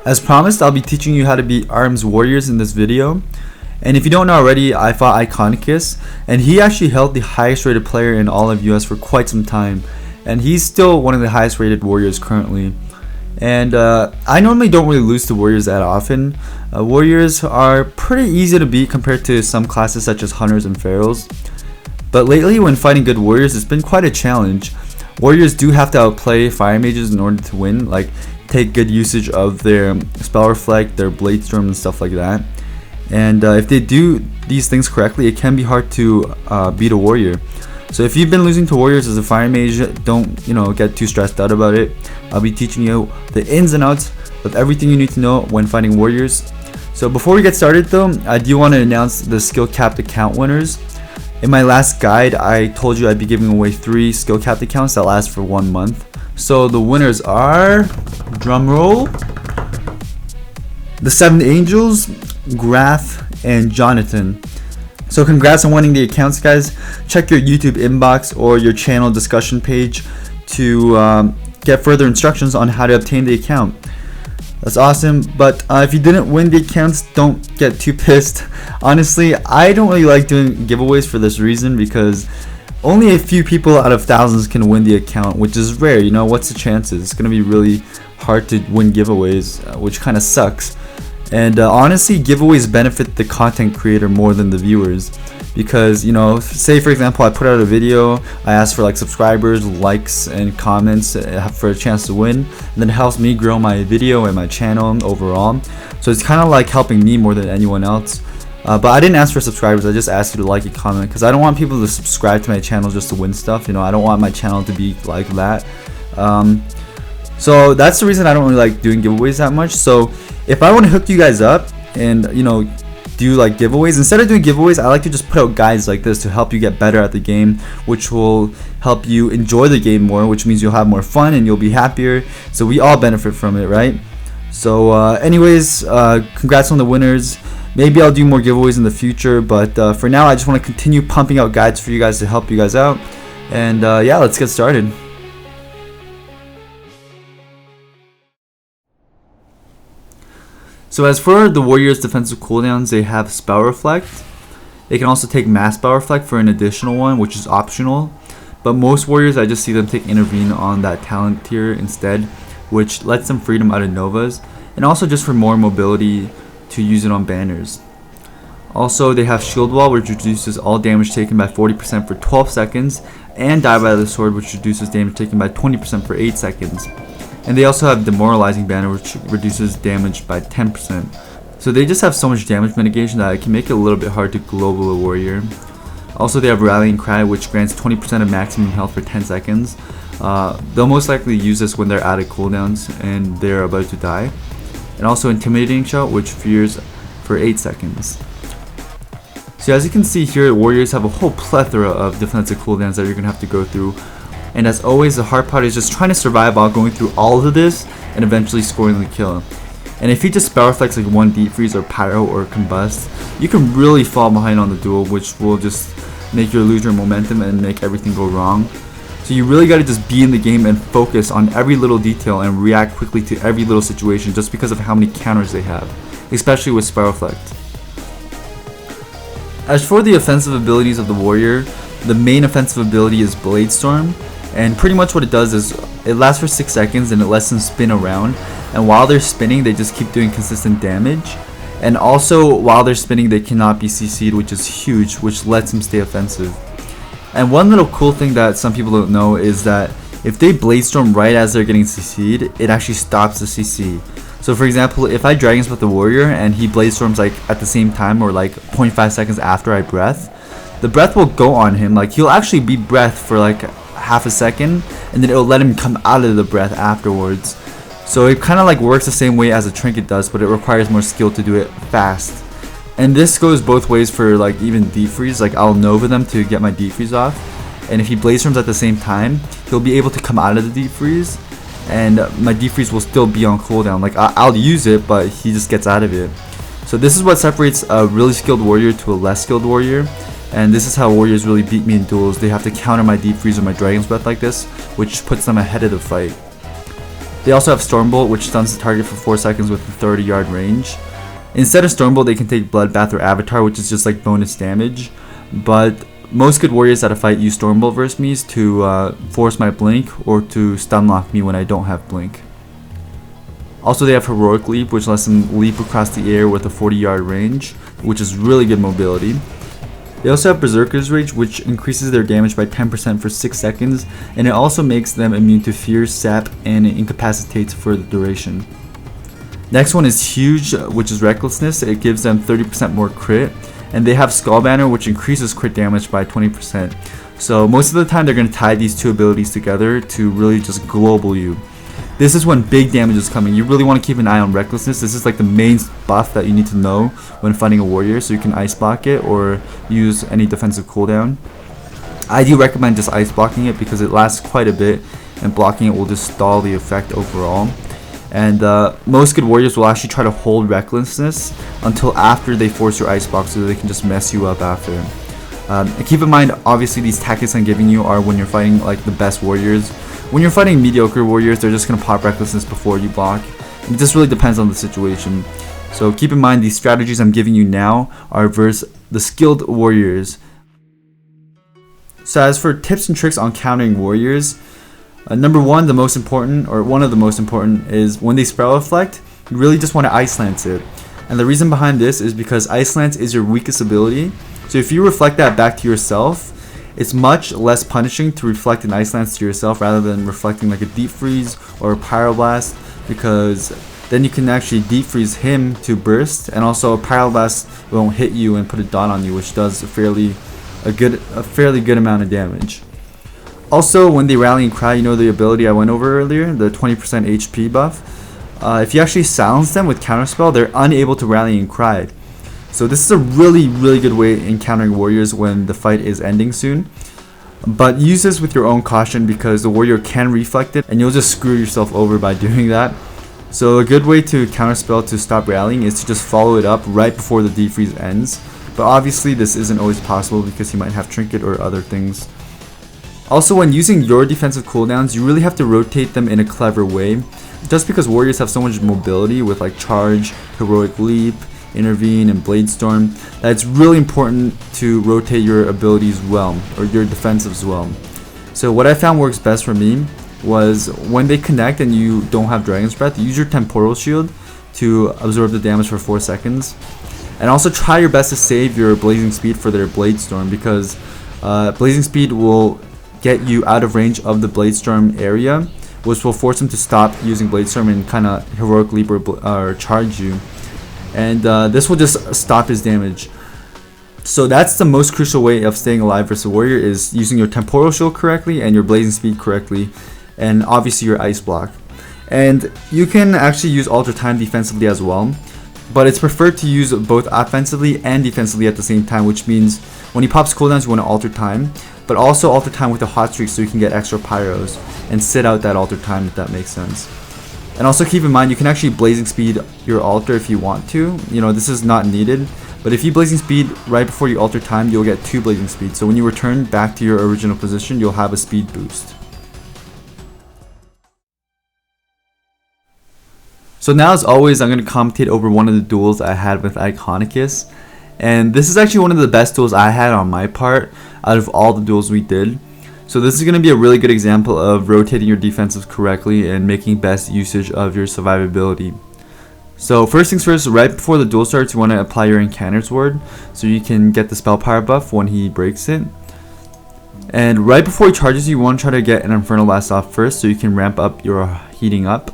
As promised, I'll be teaching you how to beat Arm's warriors in this video. And if you don't know already, I fought Iconicus, and he actually held the highest rated player in all of US for quite some time. And he's still one of the highest rated warriors currently. And I normally don't really lose to warriors that often. Warriors are pretty easy to beat compared to some classes such as hunters and pharaohs. But lately when fighting good warriors, it's been quite a challenge. Warriors do have to outplay fire mages in order to win, like take good usage of their spell reflect, their blade storm and stuff like that. And if they do these things correctly, it can be hard to beat a warrior. So if you've been losing to warriors as a fire mage, don't get too stressed out about it. I'll be teaching you the ins and outs of everything you need to know when fighting warriors. So before we get started though, I do want to announce the skill capped account winners. In my last guide, I told you I'd be giving away 3 skill capped accounts that last for 1 month. So the winners are, drumroll, the 7 Angels, Grath, and Jonathan. So congrats on winning the accounts, guys. Check your YouTube inbox or your channel discussion page to get further instructions on how to obtain the account. That's awesome. But if you didn't win the accounts, don't get too pissed. Honestly, I don't really like doing giveaways for this reason, because only a few people out of thousands can win the account, which is rare. What's the chances? It's gonna be really hard to win giveaways, which kind of sucks. And honestly, giveaways benefit the content creator more than the viewers, because say for example I put out a video, I ask for like subscribers, likes, and comments for a chance to win, and then it helps me grow my video and my channel overall. So it's kind of like helping me more than anyone else. But I didn't ask for subscribers, I just asked you to like and comment, because I don't want people to subscribe to my channel just to win stuff. I don't want my channel to be like that. So that's the reason I don't really like doing giveaways that much. So if I want to hook you guys up and do like giveaways, instead of doing giveaways, I like to just put out guides like this to help you get better at the game, which will help you enjoy the game more, which means you'll have more fun and you'll be happier. So we all benefit from it, right? So anyways, congrats on the winners. Maybe I'll do more giveaways in the future, but for now I just want to continue pumping out guides for you guys to help you guys out. And yeah, let's get started. So as for the warriors' defensive cooldowns, they have spell reflect. They can also take mass spell reflect for an additional one, which is optional. But most warriors, I just see them take intervene on that talent tier instead, which lets them freedom out of novas, and also just for more mobility to use it on banners. Also, they have shield wall, which reduces all damage taken by 40% for 12 seconds, and die by the sword, which reduces damage taken by 20% for 8 seconds. And they also have demoralizing banner, which reduces damage by 10%. So they just have so much damage mitigation that it can make it a little bit hard to global a warrior. Also, they have rallying cry, which grants 20% of maximum health for 10 seconds. They'll most likely use this when they're out of cooldowns and they're about to die. And also intimidating shout, which fears for 8 seconds. So as you can see here, warriors have a whole plethora of defensive cooldowns that you're gonna have to go through. And as always, the hard part is just trying to survive while going through all of this and eventually scoring the kill. And if you just spell reflects like 1 deep freeze or pyro or combust, you can really fall behind on the duel, which will just make you lose your momentum and make everything go wrong. So you really gotta just be in the game and focus on every little detail and react quickly to every little situation, just because of how many counters they have, especially with spell reflect. As for the offensive abilities of the warrior, the main offensive ability is Blade Storm. And pretty much what it does is it lasts for 6 seconds and it lets them spin around, and while they're spinning they just keep doing consistent damage. And also while they're spinning they cannot be CC'd, which is huge, which lets them stay offensive. And one little cool thing that some people don't know is that if they Blade Storm right as they're getting CC'd, it actually stops the CC. So for example, if I Dragon Smith the warrior and he Blade Storms like at the same time or like 0.5 seconds after I breath, the breath will go on him, like he'll actually be breath for like half a second, and then it'll let him come out of the breath afterwards. So it kind of like works the same way as a trinket does, but it requires more skill to do it fast. And this goes both ways for like even deep freeze. Like I'll nova them to get my deep freeze off, and if he Blade Storms at the same time, he'll be able to come out of the deep freeze, and my deep freeze will still be on cooldown. Like I'll use it, but he just gets out of it. So this is what separates a really skilled warrior to a less skilled warrior. And this is how warriors really beat me in duels. They have to counter my deep freeze or my dragon's breath like this, which puts them ahead of the fight. They also have Stormbolt, which stuns the target for 4 seconds with a 30-yard range. Instead of Stormbolt, they can take Bloodbath or Avatar, which is just like bonus damage. But most good warriors at a fight use Stormbolt versus me to force my blink or to stun lock me when I don't have blink. Also, they have Heroic Leap, which lets them leap across the air with a 40-yard range, which is really good mobility. They also have Berserker's Rage, which increases their damage by 10% for 6 seconds, and it also makes them immune to Fear, Sap, and incapacitates for the duration. Next one is Huge, which is Recklessness. It gives them 30% more crit, and they have Skull Banner, which increases crit damage by 20%. So most of the time they're going to tie these two abilities together to really just global you. This is when big damage is coming. You really want to keep an eye on Recklessness. This is like the main buff that you need to know when fighting a warrior, so you can ice block it or use any defensive cooldown. I do recommend just ice blocking it because it lasts quite a bit, and blocking it will just stall the effect overall. And most good warriors will actually try to hold Recklessness until after they force your ice block, so they can just mess you up after. And keep in mind, obviously these tactics I'm giving you are when you're fighting like the best warriors. When you're fighting mediocre warriors, they're just going to pop Recklessness before you block. It just really depends on the situation. So keep in mind, these strategies I'm giving you now are versus the skilled warriors. So as for tips and tricks on countering warriors, number one, the most important, or one of the most important, is when they spell reflect, you really just want to Ice Lance it. And the reason behind this is because Ice Lance is your weakest ability. So if you reflect that back to yourself, it's much less punishing to reflect an Ice Lance to yourself rather than reflecting like a Deep Freeze or a Pyroblast, because then you can actually Deep Freeze him to burst, and also a Pyroblast won't hit you and put a dot on you, which does a fairly good amount of damage. Also, when they rally and cry, you know the ability I went over earlier, the 20% HP buff. If you actually silence them with Counterspell, they're unable to rally and cry. So this is a really good way in countering warriors when the fight is ending soon. But use this with your own caution, because the warrior can reflect it and you'll just screw yourself over by doing that. So a good way to counterspell to stop rallying is to just follow it up right before the defreeze ends. But obviously this isn't always possible because you might have Trinket or other things. Also, when using your defensive cooldowns, you really have to rotate them in a clever way. Just because warriors have so much mobility with like Charge, Heroic Leap, Intervene, and Blade Storm, that it's really important to rotate your abilities well, or your defensives well. So what I found works best for me was when they connect and you don't have Dragon's Breath, use your Temporal Shield to absorb the damage for 4 seconds. And also try your best to save your Blazing Speed for their Blade Storm, because Blazing Speed will get you out of range of the Blade Storm area, which will force them to stop using Blade Storm and kind of Heroic Leap or charge you. And this will just stop his damage. So that's the most crucial way of staying alive versus a warrior, is using your Temporal Shield correctly and your Blazing Speed correctly, and obviously your Ice Block. And you can actually use Alter Time defensively as well, but it's preferred to use both offensively and defensively at the same time, which means when he pops cooldowns you want to Alter Time, but also Alter Time with a Hot Streak so you can get extra Pyros and sit out that Alter Time, if that makes sense. And also keep in mind, you can actually Blazing Speed your Alter if you want to. You know, this is not needed, but if you Blazing Speed right before you Alter Time, you'll get 2 Blazing Speed. So when you return back to your original position, you'll have a speed boost. So now, as always, I'm going to commentate over one of the duels I had with Iconicus. And this is actually one of the best duels I had on my part out of all the duels we did. So this is going to be a really good example of rotating your defenses correctly and making best usage of your survivability. So first things first, right before the duel starts, you want to apply your Incanter's Ward so you can get the Spell Power buff when he breaks it. And right before he charges you, want to try to get an Infernal Blast off first so you can ramp up your heating up.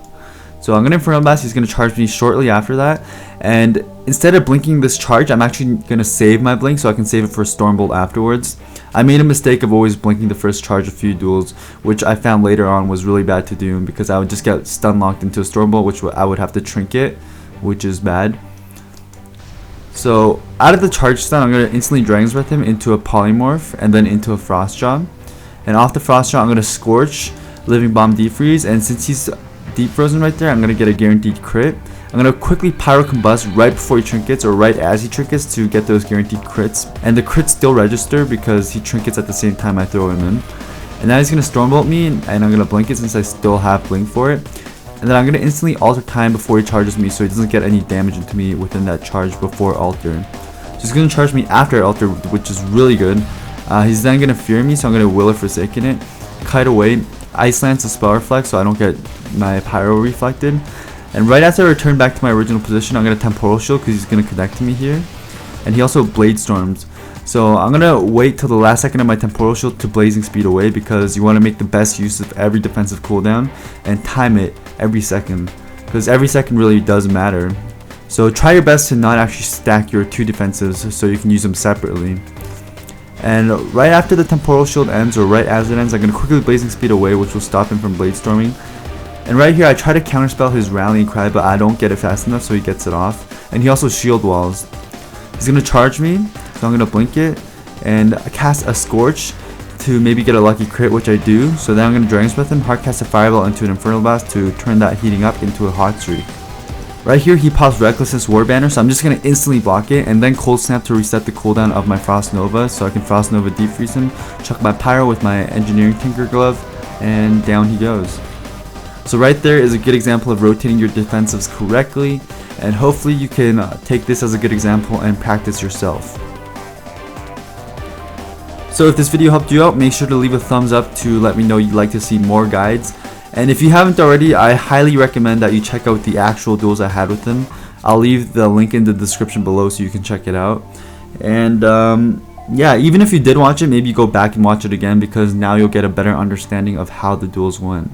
So I'm going to Infernal Blast, he's going to charge me shortly after that. And instead of blinking this charge, I'm actually going to save my blink so I can save it for Stormbolt afterwards. I made a mistake of always blinking the first charge a few duels, which I found later on was really bad to do because I would just get stun locked into a Stormbolt, which I would have to Trinket, which is bad. So out of the charge stun, I'm going to instantly Dragon's Breath him into a Polymorph and then into a Frostjaw. And off the Frostjaw, I'm going to Scorch, Living Bomb Defreeze, and since he's Deep Frozen right there, I'm going to get a guaranteed crit. I'm going to quickly Pyro Combust right before he Trinkets or right as he Trinkets to get those guaranteed crits. And the crits still register because he Trinkets at the same time I throw him in. And now he's going to Stormbolt me, and I'm going to Blink it since I still have Blink for it. And then I'm going to instantly alter time before he charges me so he doesn't get any damage into me within that charge before alter. So he's going to charge me after alter, which is really good. He's then going to fear me, so I'm going to Will of Forsaken it, kite away, Ice Lance the spell reflect so I don't get my pyro reflected. And right after I return back to my original position, I'm going to Temporal Shield because he's going to connect to me here. And he also Blade Storms. So I'm going to wait till the last second of my Temporal Shield to Blazing Speed away because you want to make the best use of every defensive cooldown and time it every second, because every second really does matter. So try your best to not actually stack your 2 defensives so you can use them separately. And right after the Temporal Shield ends, or right as it ends, I'm going to quickly Blazing Speed away, which will stop him from Blade Storming. And right here I try to counterspell his Rallying Cry, but I don't get it fast enough, so he gets it off. And he also Shield Walls. He's going to charge me, so I'm going to blink it and cast a Scorch to maybe get a lucky crit, which I do. So then I'm going to Dragon Breath him, hard cast a Fireball into an Infernal Blast to turn that heating up into a Hot Streak. Right here he pops Recklessness War Banner, so I'm just going to instantly block it and then Cold Snap to reset the cooldown of my Frost Nova so I can Frost Nova Deep Freeze him, chuck my Pyro with my Engineering Tinker Glove, and down he goes. So right there is a good example of rotating your defensives correctly, and hopefully you can take this as a good example and practice yourself. So if this video helped you out, make sure to leave a thumbs up to let me know you'd like to see more guides. And if you haven't already, I highly recommend that you check out the actual duels I had with him. I'll leave the link in the description below so you can check it out. And yeah, even if you did watch it, maybe go back and watch it again because now you'll get a better understanding of how the duels went.